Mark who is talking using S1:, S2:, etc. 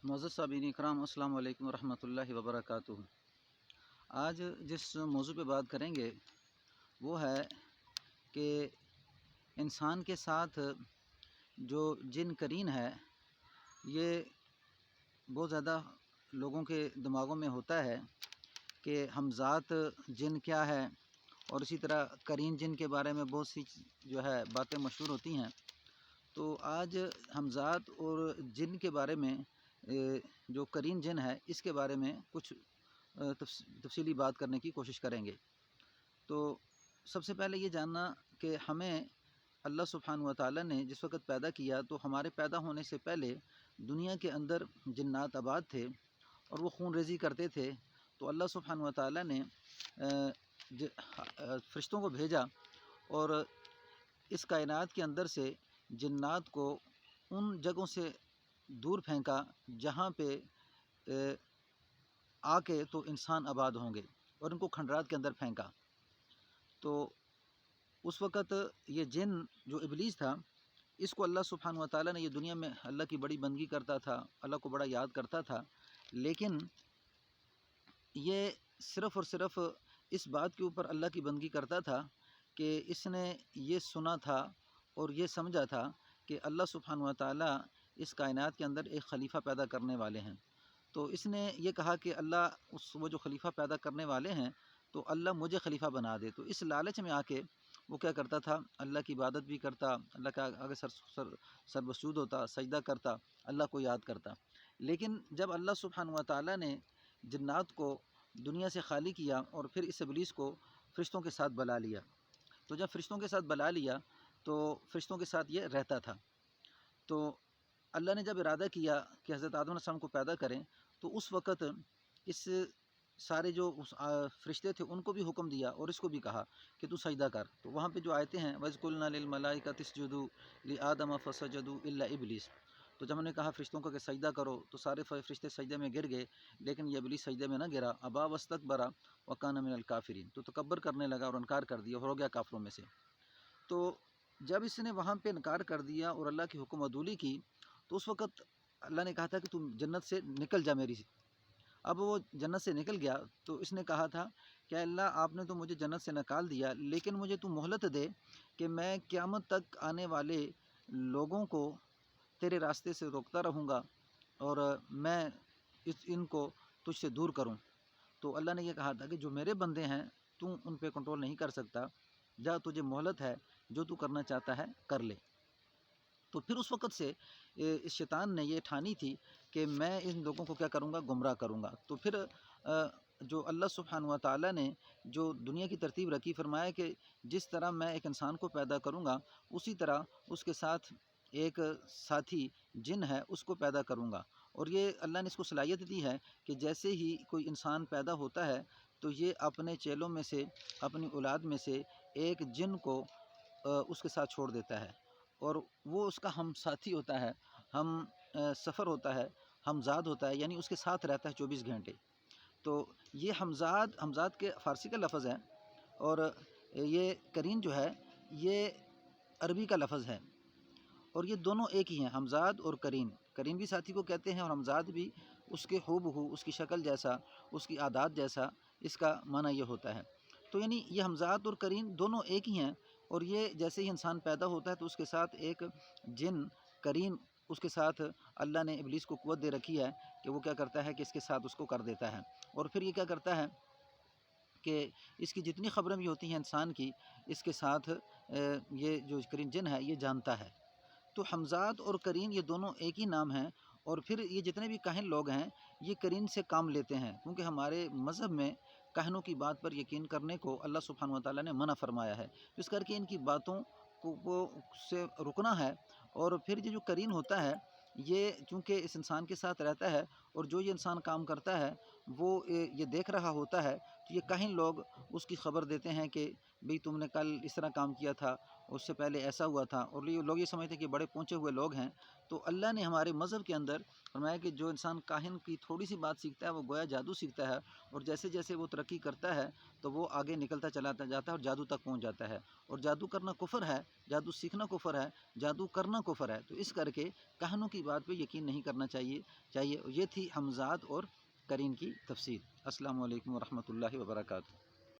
S1: معزز سامعین اکرام، السلام علیکم ورحمۃ اللہ وبرکاتہ۔ آج جس موضوع پہ بات کریں گے وہ ہے کہ انسان کے ساتھ جو جن قرین ہے یہ بہت زیادہ لوگوں کے دماغوں میں ہوتا ہے کہ ہمذات جن کیا ہے، اور اسی طرح قرین جن کے بارے میں بہت سی جو ہے باتیں مشہور ہوتی ہیں۔ تو آج ہمذات اور جن کے بارے میں جو قرین جن ہے اس کے بارے میں کچھ تفصیلی بات کرنے کی کوشش کریں گے۔ تو سب سے پہلے یہ جاننا کہ ہمیں اللہ سبحانہ و تعالیٰ نے جس وقت پیدا کیا تو ہمارے پیدا ہونے سے پہلے دنیا کے اندر جنات آباد تھے اور وہ خون ریزی کرتے تھے۔ تو اللہ سبحانہ و تعالیٰ نے فرشتوں کو بھیجا اور اس کائنات کے اندر سے جنات کو ان جگہوں سے دور پھینکا جہاں پہ آ کے تو انسان آباد ہوں گے، اور ان کو کھنڈرات کے اندر پھینکا۔ تو اس وقت یہ جن جو ابلیس تھا اس کو اللہ سبحانہ و تعالیٰ نے، یہ دنیا میں اللہ کی بڑی بندگی کرتا تھا، اللہ کو بڑا یاد کرتا تھا، لیکن یہ صرف اور صرف اس بات کے اوپر اللہ کی بندگی کرتا تھا کہ اس نے یہ سنا تھا اور یہ سمجھا تھا کہ اللہ سبحانہ و تعالیٰ اس کائنات کے اندر ایک خلیفہ پیدا کرنے والے ہیں۔ تو اس نے یہ کہا کہ اللہ وہ جو خلیفہ پیدا کرنے والے ہیں تو اللہ مجھے خلیفہ بنا دے۔ تو اس لالچ میں آ کے وہ کیا کرتا تھا، اللہ کی عبادت بھی کرتا، اللہ کا آگے سر بسجود ہوتا، سجدہ کرتا، اللہ کو یاد کرتا۔ لیکن جب اللہ سبحانہ و تعالیٰ نے جنات کو دنیا سے خالی کیا اور پھر اس ابلیس کو فرشتوں کے ساتھ بلا لیا، تو جب فرشتوں کے ساتھ بلا لیا تو فرشتوں کے ساتھ یہ رہتا تھا۔ تو اللہ نے جب ارادہ کیا کہ حضرت آدم علیہ السلام کو پیدا کریں تو اس وقت اس سارے جو فرشتے تھے ان کو بھی حکم دیا اور اس کو بھی کہا کہ تو سجدہ کر۔ تو وہاں پہ جو آیتیں ہیں وَإِذْ قُلْنَا لِلْمَلَائِكَةِ اسْجُدُوا لِآدَمَ فَسَجَدُوا إِلَّا إِبْلِيسَ۔ تو جب ہم نے کہا فرشتوں کو کہ سجدہ کرو تو سارے فرشتے سجدے میں گر گئے، لیکن یہ ابلیس سجدے میں نہ گرا۔ ابا واستکبر وکان من الکافرین، تو تکبر کرنے لگا اور انکار کر دیا اور ہو گیا کافروں میں سے۔ تو جب اس نے وہاں پہ انکار کر دیا اور اللہ کی حکم عدولی کی تو اس وقت اللہ نے کہا تھا کہ تم جنت سے نکل جا میری۔ اب وہ جنت سے نکل گیا تو اس نے کہا تھا کہ اللہ آپ نے تو مجھے جنت سے نکال دیا، لیکن مجھے تو مہلت دے کہ میں قیامت تک آنے والے لوگوں کو تیرے راستے سے روکتا رہوں گا اور میں ان کو تجھ سے دور کروں۔ تو اللہ نے یہ کہا تھا کہ جو میرے بندے ہیں تو ان پہ کنٹرول نہیں کر سکتا، جا تجھے مہلت ہے، جو تو کرنا چاہتا ہے کر لے۔ تو پھر اس وقت سے اس شیطان نے یہ ٹھانی تھی کہ میں ان لوگوں کو کیا کروں گا، گمراہ کروں گا۔ تو پھر جو اللہ سبحانہ و تعالیٰ نے جو دنیا کی ترتیب رکھی، فرمایا کہ جس طرح میں ایک انسان کو پیدا کروں گا اسی طرح اس کے ساتھ ایک ساتھی جن ہے اس کو پیدا کروں گا۔ اور یہ اللہ نے اس کو صلاحیت دی ہے کہ جیسے ہی کوئی انسان پیدا ہوتا ہے تو یہ اپنے چیلوں میں سے، اپنی اولاد میں سے ایک جن کو اس کے ساتھ چھوڑ دیتا ہے، اور وہ اس کا ہم ساتھی ہوتا ہے، ہم سفر ہوتا ہے، ہمزاد ہوتا ہے، یعنی اس کے ساتھ رہتا ہے 24 گھنٹے۔ تو یہ ہمزاد کے فارسی کا لفظ ہے، اور یہ قرین جو ہے یہ عربی کا لفظ ہے، اور یہ دونوں ایک ہی ہیں، ہمزاد اور قرین۔ قرین بھی ساتھی کو کہتے ہیں اور ہمزاد بھی اس کے ہو بہو، اس کی شکل جیسا، اس کی عادات جیسا، اس کا معنی یہ ہوتا ہے۔ تو یعنی یہ ہمزاد اور قرین دونوں ایک ہی ہیں، اور یہ جیسے ہی انسان پیدا ہوتا ہے تو اس کے ساتھ ایک جن قرین، اس کے ساتھ اللہ نے ابلیس کو قوت دے رکھی ہے کہ وہ کیا کرتا ہے کہ اس کے ساتھ اس کو کر دیتا ہے، اور پھر یہ کیا کرتا ہے کہ اس کی جتنی خبریں بھی ہوتی ہیں انسان کی، اس کے ساتھ یہ جو قرین جن ہے یہ جانتا ہے۔ تو ہمزاد اور قرین یہ دونوں ایک ہی نام ہیں، اور پھر یہ جتنے بھی کاہن لوگ ہیں یہ قرین سے کام لیتے ہیں، کیونکہ ہمارے مذہب میں کاہنوں کی بات پر یقین کرنے کو اللہ سبحانہ و تعالیٰ نے منع فرمایا ہے، اس کر کے ان کی باتوں کو سے رکنا ہے۔ اور پھر یہ جو قرین ہوتا ہے یہ چونکہ اس انسان کے ساتھ رہتا ہے اور جو یہ انسان کام کرتا ہے وہ یہ دیکھ رہا ہوتا ہے، تو یہ کاہن لوگ اس کی خبر دیتے ہیں کہ بھئی تم نے کل اس طرح کام کیا تھا، اس سے پہلے ایسا ہوا تھا، اور لوگ یہ سمجھتے ہیں کہ بڑے پہنچے ہوئے لوگ ہیں۔ تو اللہ نے ہمارے مذہب کے اندر فرمایا کہ جو انسان کاہن کی تھوڑی سی بات سیکھتا ہے وہ گویا جادو سیکھتا ہے، اور جیسے جیسے وہ ترقی کرتا ہے تو وہ آگے نکلتا چلا جاتا ہے اور جادو تک پہنچ جاتا ہے، اور جادو کرنا کفر ہے، جادو سیکھنا کفر ہے، جادو کرنا کفر ہے۔ تو اس کر کے کاہنوں کی بات پہ یقین نہیں کرنا چاہیے۔ یہ تھی حمزاد اور قرین کی تفسیر۔ السلام علیکم ورحمۃ اللہ وبرکاتہ۔